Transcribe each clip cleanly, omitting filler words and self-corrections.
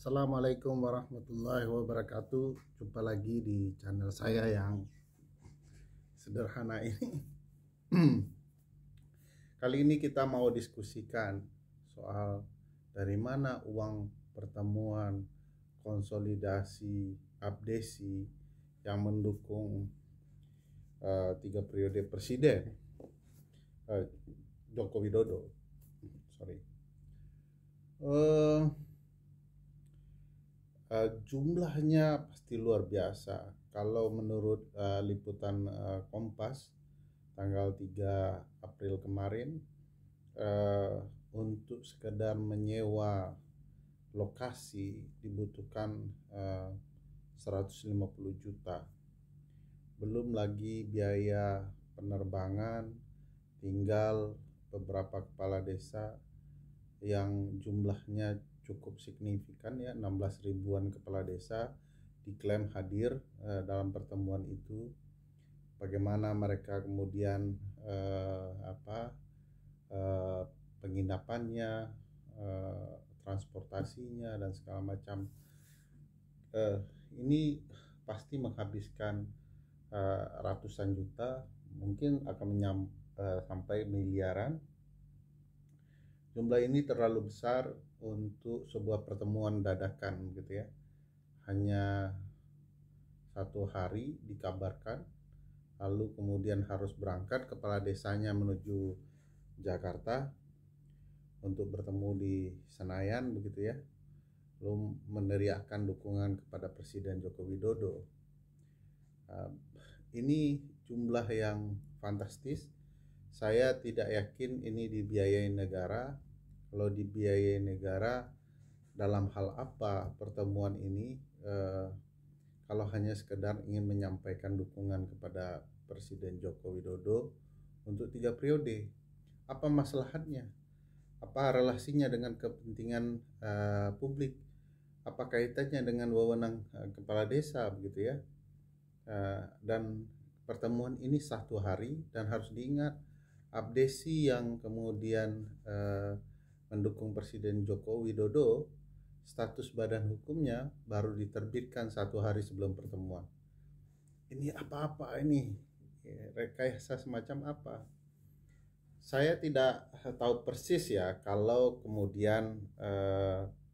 Assalamualaikum warahmatullahi wabarakatuh. Jumpa lagi di channel saya yang sederhana ini. Kali ini kita mau diskusikan soal dari mana uang pertemuan, konsolidasi, abdesi yang mendukung 3 periode presiden Joko Widodo. Jumlahnya pasti luar biasa. Kalau menurut liputan Kompas tanggal 3 April kemarin, untuk sekedar menyewa lokasi dibutuhkan 150 juta. Belum lagi biaya penerbangan, tinggal beberapa kepala desa yang jumlahnya cukup signifikan ya, 16 ribuan kepala desa diklaim hadir dalam pertemuan itu. Bagaimana mereka kemudian penginapannya, transportasinya dan segala macam. Ini pasti menghabiskan ratusan juta, mungkin akan sampai miliaran. Jumlah ini terlalu besar untuk sebuah pertemuan dadakan gitu ya. Hanya satu hari dikabarkan, lalu kemudian harus berangkat kepala desanya menuju Jakarta untuk bertemu di Senayan begitu ya, lalu meneriakkan dukungan kepada Presiden Joko Widodo. Ini jumlah yang fantastis. Saya tidak yakin ini dibiayai negara. Kalau dibiayai negara, dalam hal apa pertemuan ini? Kalau hanya sekedar ingin menyampaikan dukungan kepada Presiden Joko Widodo untuk 3 periode, apa maslahatnya? Apa relasinya dengan kepentingan publik? Apa kaitannya dengan wewenang kepala desa begitu ya? Dan pertemuan ini 1 hari, dan harus diingat abdesi yang kemudian mendukung Presiden Joko Widodo, status badan hukumnya baru diterbitkan 1 hari sebelum pertemuan. Ini apa-apa ini? Rekayasa semacam apa? Saya tidak tahu persis ya kalau kemudian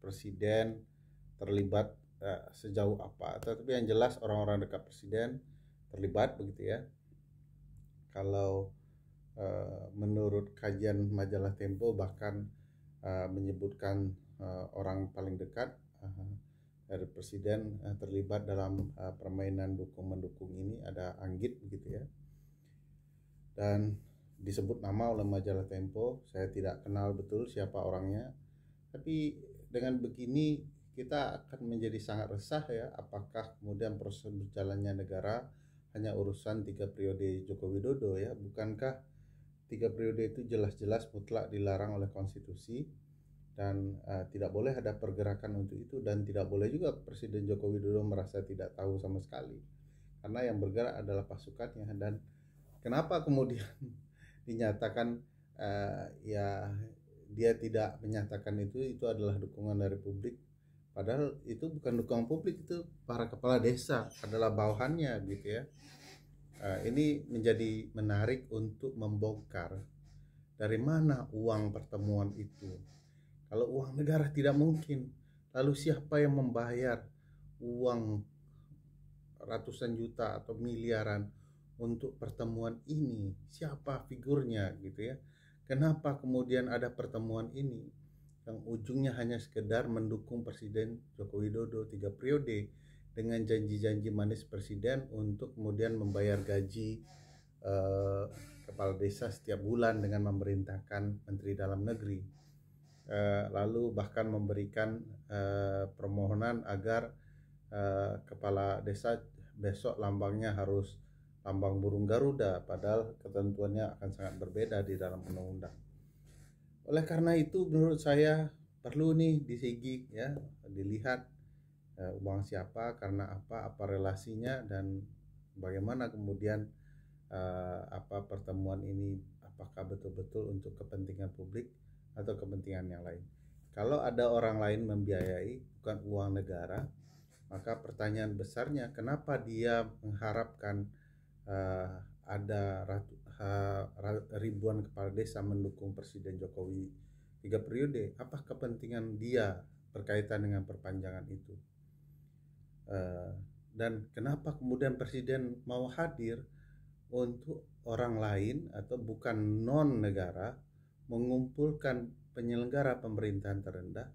Presiden terlibat sejauh apa. Tetapi yang jelas orang-orang dekat Presiden terlibat begitu ya. Kalau menurut kajian majalah Tempo bahkan menyebutkan orang paling dekat dari Presiden terlibat dalam permainan dukung-mendukung ini, ada Anggit begitu ya. Dan disebut nama oleh majalah Tempo. Saya tidak kenal betul siapa orangnya, tapi dengan begini kita akan menjadi sangat resah ya. Apakah kemudian proses berjalannya negara hanya urusan 3 periode Joko Widodo ya? Bukankah 3 periode itu jelas-jelas mutlak dilarang oleh konstitusi, dan tidak boleh ada pergerakan untuk itu, dan tidak boleh juga Presiden Joko Widodo merasa tidak tahu sama sekali, karena yang bergerak adalah pasukannya. Dan kenapa kemudian dinyatakan ya dia tidak menyatakan itu adalah dukungan dari publik, padahal itu bukan dukungan publik, itu para kepala desa adalah bawahannya gitu ya. Ini menjadi menarik untuk membongkar dari mana uang pertemuan itu. Kalau uang negara tidak mungkin, lalu siapa yang membayar uang ratusan juta atau miliaran untuk pertemuan ini? Siapa figurnya gitu ya? Kenapa kemudian ada pertemuan ini yang ujungnya hanya sekedar mendukung Presiden Joko Widodo 3 periode dengan janji-janji manis Presiden untuk kemudian membayar gaji kepala desa setiap bulan dengan memerintahkan Menteri Dalam Negeri, lalu bahkan memberikan permohonan agar kepala desa besok lambangnya harus lambang burung Garuda, padahal ketentuannya akan sangat berbeda di dalam undang-undang. Oleh karena itu menurut saya perlu nih disidik ya, dilihat uang siapa, karena apa relasinya, dan bagaimana kemudian pertemuan ini, apakah betul-betul untuk kepentingan publik atau kepentingan yang lain. Kalau ada orang lain membiayai bukan uang negara, maka pertanyaan besarnya kenapa dia mengharapkan ada ribuan kepala desa mendukung Presiden Jokowi 3 periode? Apa kepentingan dia berkaitan dengan perpanjangan itu? Dan kenapa kemudian Presiden mau hadir untuk orang lain atau bukan non negara mengumpulkan penyelenggara pemerintahan terendah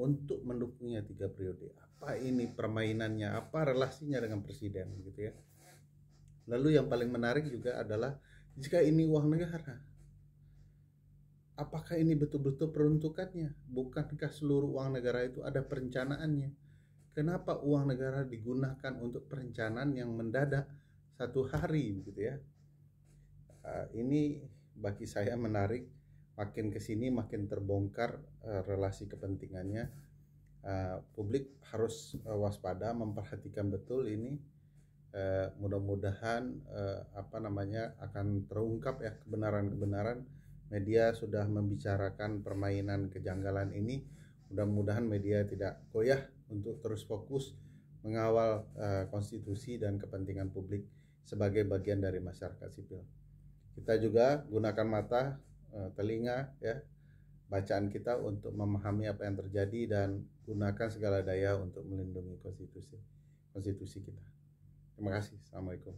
untuk mendukungnya 3 periode? Apa ini permainannya? Apa relasinya dengan presiden gitu ya? Lalu yang paling menarik juga adalah jika ini uang negara, apakah ini betul-betul peruntukannya? Bukankah seluruh uang negara itu ada perencanaannya? Kenapa uang negara digunakan untuk perencanaan yang mendadak satu hari begitu ya? Ini bagi saya menarik. Makin kesini makin terbongkar relasi kepentingannya. Publik harus waspada, memperhatikan betul ini. Mudah-mudahan akan terungkap ya kebenaran-kebenaran. Media sudah membicarakan permainan kejanggalan ini. Mudah-mudahan media tidak goyah untuk terus fokus mengawal konstitusi dan kepentingan publik sebagai bagian dari masyarakat sipil. Kita juga gunakan mata, telinga ya, bacaan kita untuk memahami apa yang terjadi dan gunakan segala daya untuk melindungi konstitusi kita. Terima kasih. Assalamualaikum.